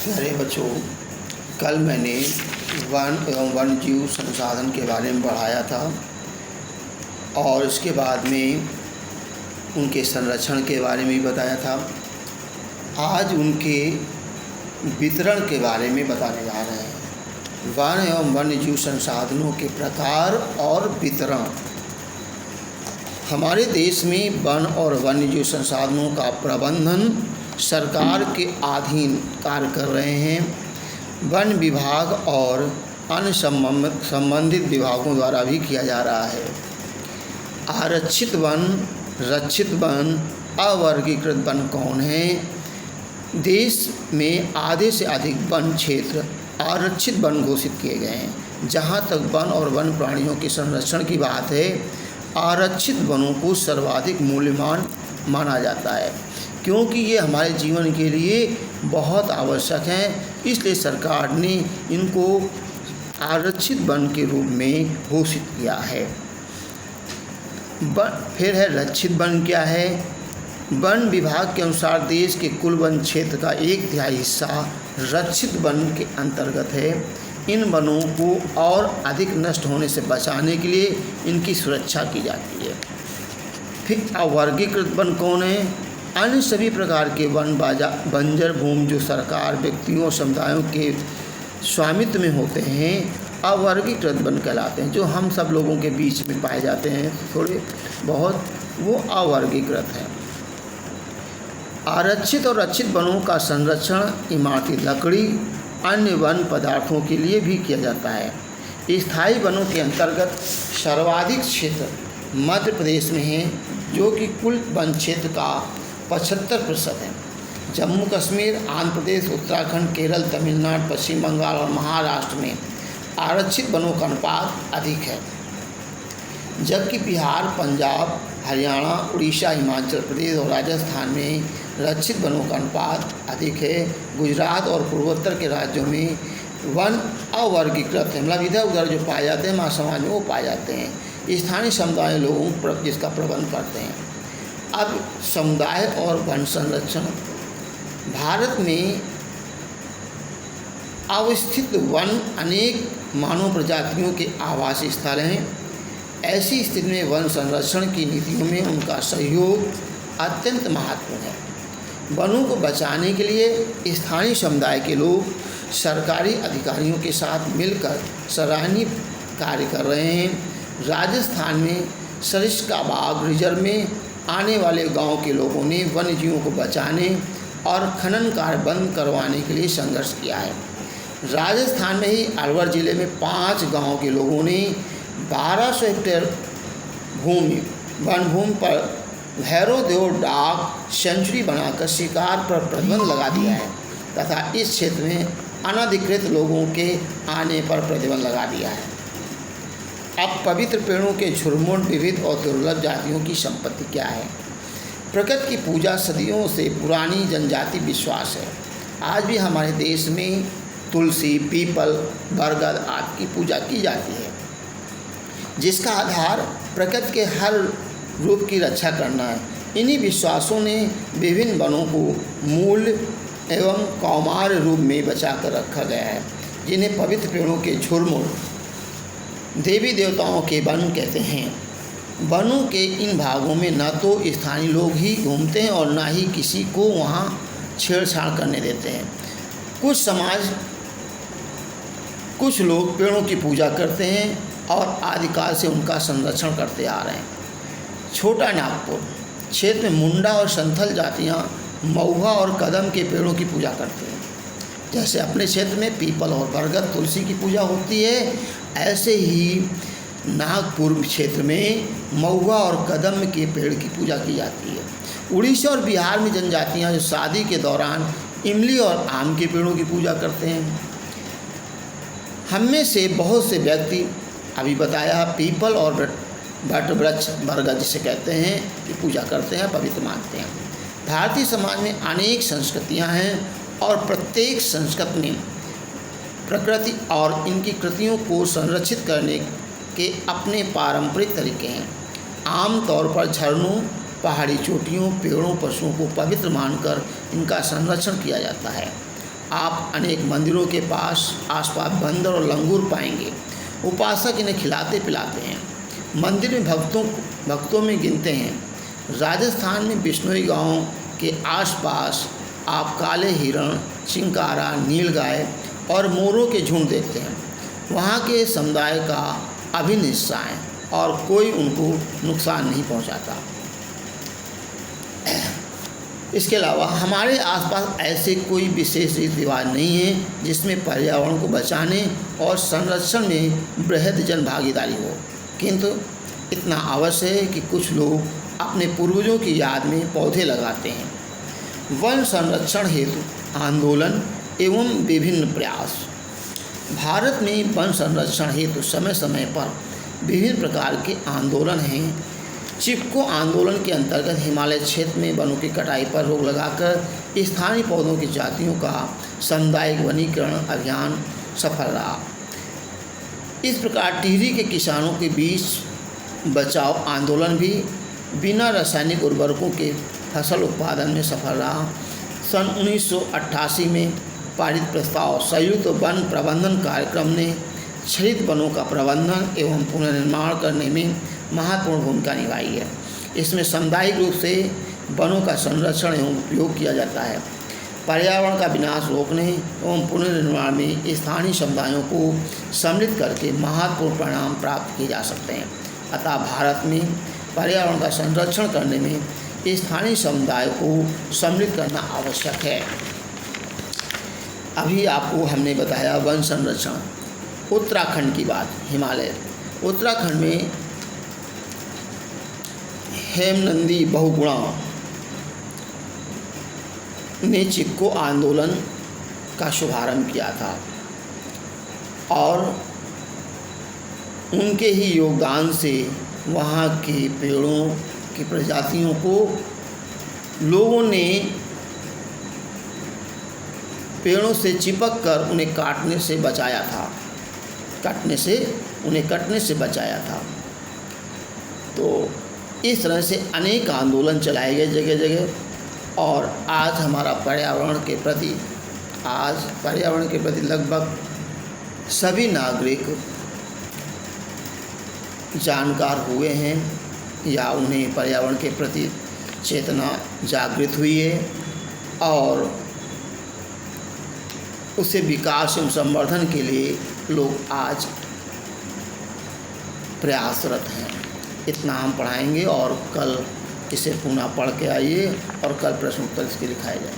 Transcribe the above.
प्यारे बच्चों, कल मैंने वन एवं वन्यजीव संसाधन के बारे में पढ़ाया था और इसके बाद में उनके संरक्षण के बारे में भी बताया था। आज उनके वितरण के बारे में बताने जा रहे हैं। वन एवं वन्यजीव संसाधनों के प्रकार और वितरण। हमारे देश में वन और वन्यजीव संसाधनों का प्रबंधन सरकार के अधीन कार्य कर रहे हैं। वन विभाग और अन्य संबंधित विभागों द्वारा भी किया जा रहा है। आरक्षित वन, रक्षित वन, अवर्गीकृत वन कौन हैं? देश में आधे से अधिक वन क्षेत्र आरक्षित वन घोषित किए गए हैं। जहाँ तक वन और वन प्राणियों के संरक्षण की बात है, आरक्षित वनों को सर्वाधिक मूल्यवान माना जाता है, क्योंकि ये हमारे जीवन के लिए बहुत आवश्यक हैं। इसलिए सरकार ने इनको आरक्षित वन के रूप में घोषित किया है। फिर है रक्षित वन। क्या है? वन विभाग के अनुसार देश के कुल वन क्षेत्र का 1/3 हिस्सा रक्षित वन के अंतर्गत है। इन वनों को और अधिक नष्ट होने से बचाने के लिए इनकी सुरक्षा की जाती है। फिर अवर्गीकृत वन कौन है? अन्य सभी प्रकार के वन बंजर भूमि जो सरकार, व्यक्तियों, समुदायों के स्वामित्व में होते हैं, अवर्गीकृत वन कहलाते हैं। जो हम सब लोगों के बीच में पाए जाते हैं थोड़े बहुत, वो अवर्गीकृत है। आरक्षित और रक्षित वनों का संरक्षण इमारती लकड़ी, अन्य वन पदार्थों के लिए भी किया जाता है। स्थायी वनों के अंतर्गत सर्वाधिक क्षेत्र मध्य प्रदेश में है, जो कि कुल वन क्षेत्र का 75% है। जम्मू कश्मीर, आंध्र प्रदेश, उत्तराखंड, केरल, तमिलनाडु, पश्चिम बंगाल और महाराष्ट्र में आरक्षित वनों का अनुपात अधिक है, जबकि बिहार, पंजाब, हरियाणा, उड़ीसा, हिमाचल प्रदेश और राजस्थान में रक्षित वनों का अनुपात अधिक है। गुजरात और पूर्वोत्तर के राज्यों में वन अवर्गीकृत है, मतलब इधर उधर जो पाए जाते हैं हमारे समाज में वो पाए जाते हैं। स्थानीय समुदाय लोग जिसका प्रबंध करते हैं। अब समुदाय और वन संरक्षण। भारत में अवस्थित वन अनेक मानव प्रजातियों के आवास स्थल हैं। ऐसी स्थिति में वन संरक्षण की नीतियों में उनका सहयोग अत्यंत महत्वपूर्ण है। वनों को बचाने के लिए स्थानीय समुदाय के लोग सरकारी अधिकारियों के साथ मिलकर सराहनीय कार्य कर रहे हैं। राजस्थान में सरिस्का बाग रिजर्व में आने वाले गांव के लोगों ने वन्य जीवों को बचाने और खनन कार्य बंद करवाने के लिए संघर्ष किया है। राजस्थान में ही अलवर जिले में 5 गांव के लोगों ने 1200 हेक्टेयर वन भूमि पर भैरव देव डाक सेंचुरी बनाकर शिकार पर प्रतिबंध लगा दिया है तथा इस क्षेत्र में अनधिकृत लोगों के आने पर प्रतिबंध लगा दिया है। अब पवित्र पेड़ों के झुरमुट विविध और दुर्लभ जातियों की संपत्ति क्या है? प्रकृति की पूजा सदियों से पुरानी जनजाति विश्वास है। आज भी हमारे देश में तुलसी, पीपल, बरगद आदि की पूजा की जाती है, जिसका आधार प्रकृति के हर रूप की रक्षा करना है। इन्हीं विश्वासों ने विभिन्न वनों को मूल एवं कौमार रूप में बचा कर रखा गया है, जिन्हें पवित्र पेड़ों के झुरमुट देवी देवताओं के वन कहते हैं। वनों के इन भागों में न तो स्थानीय लोग ही घूमते हैं और न ही किसी को वहाँ छेड़छाड़ करने देते हैं। कुछ लोग पेड़ों की पूजा करते हैं और आदिकाल से उनका संरक्षण करते आ रहे हैं। छोटा नागपुर क्षेत्र में मुंडा और संथल जातियाँ महुआ और कदम के पेड़ों की पूजा करते हैं। जैसे अपने क्षेत्र में पीपल और बरगद, तुलसी की पूजा होती है, ऐसे ही नागपुर क्षेत्र में महुआ और कदम के पेड़ की पूजा की जाती है। उड़ीसा और बिहार में जनजातियाँ जो शादी के दौरान इमली और आम के पेड़ों की पूजा करते हैं। हम में से बहुत से व्यक्ति अभी बताया पीपल और वट वृक्ष बरगद जिसे कहते हैं की पूजा करते हैं, पवित्र मानते हैं। भारतीय समाज में अनेक संस्कृतियां हैं और प्रत्येक संस्कृति में प्रकृति और इनकी कृतियों को संरक्षित करने के अपने पारंपरिक तरीके हैं। आमतौर पर झरनों, पहाड़ी चोटियों, पेड़ों, पशुओं को पवित्र मानकर इनका संरक्षण किया जाता है। आप अनेक मंदिरों के आसपास बंदर और लंगूर पाएंगे। उपासक इन्हें खिलाते पिलाते हैं। मंदिर में भक्तों में गिनते हैं। राजस्थान में बिश्नोई गांव के आसपास आप काले हिरण, चिंकारा, नीलगाय और मोरों के झुंड देखते हैं। वहाँ के समुदाय का अभिन्न हिस्सा हैं और कोई उनको नुकसान नहीं पहुँचाता। इसके अलावा हमारे आसपास ऐसे कोई विशेष रीति रिवाज नहीं है जिसमें पर्यावरण को बचाने और संरक्षण में बृहद जन भागीदारी हो, किंतु इतना अवश्य है कि कुछ लोग अपने पूर्वजों की याद में पौधे लगाते हैं। वन संरक्षण हेतु आंदोलन एवं विभिन्न प्रयास। भारत में वन संरक्षण हेतु समय समय पर विभिन्न प्रकार के आंदोलन हैं। चिपको आंदोलन के अंतर्गत हिमालय क्षेत्र में वनों की कटाई पर रोक लगाकर स्थानीय पौधों की जातियों का सामुदायिक वनीकरण अभियान सफल रहा। इस प्रकार टिहरी के किसानों के बीच बचाव आंदोलन भी बिना रासायनिक उर्वरकों के फसल उत्पादन में सफल रहा। सन 1988 में पारित प्रस्ताव संयुक्त वन प्रबंधन कार्यक्रम ने क्षरित वनों का प्रबंधन एवं पुनर्निर्माण करने में महत्वपूर्ण भूमिका निभाई है। इसमें सामुदायिक रूप से वनों का संरक्षण एवं उपयोग किया जाता है। पर्यावरण का विनाश रोकने एवं पुनर्निर्माण में स्थानीय समुदायों को सम्मिलित करके महत्वपूर्ण परिणाम प्राप्त किए जा सकते हैं। अतः भारत में पर्यावरण का संरक्षण करने में स्थानीय समुदाय को सम्मिलित करना आवश्यक है। अभी आपको हमने बताया वन संरक्षण। उत्तराखंड की बात, हिमालय। उत्तराखंड में हेमनंदी बहुगुणा ने चिपको आंदोलन का शुभारंभ किया था और उनके ही योगदान से वहाँ के पेड़ों की प्रजातियों को लोगों ने पेड़ों से चिपक कर उन्हें काटने से बचाया था, उन्हें कटने से बचाया था। तो इस तरह से अनेक आंदोलन चलाए गए जगह जगह और आज पर्यावरण के प्रति लगभग सभी नागरिक जानकार हुए हैं या उन्हें पर्यावरण के प्रति चेतना जागृत हुई है और उसे विकास एवं संवर्धन के लिए लोग आज प्रयासरत हैं। इतना हम पढ़ाएंगे और कल इसे पुनः पढ़ के आइए और कल प्रश्न उत्तर इसके लिखाए जाए।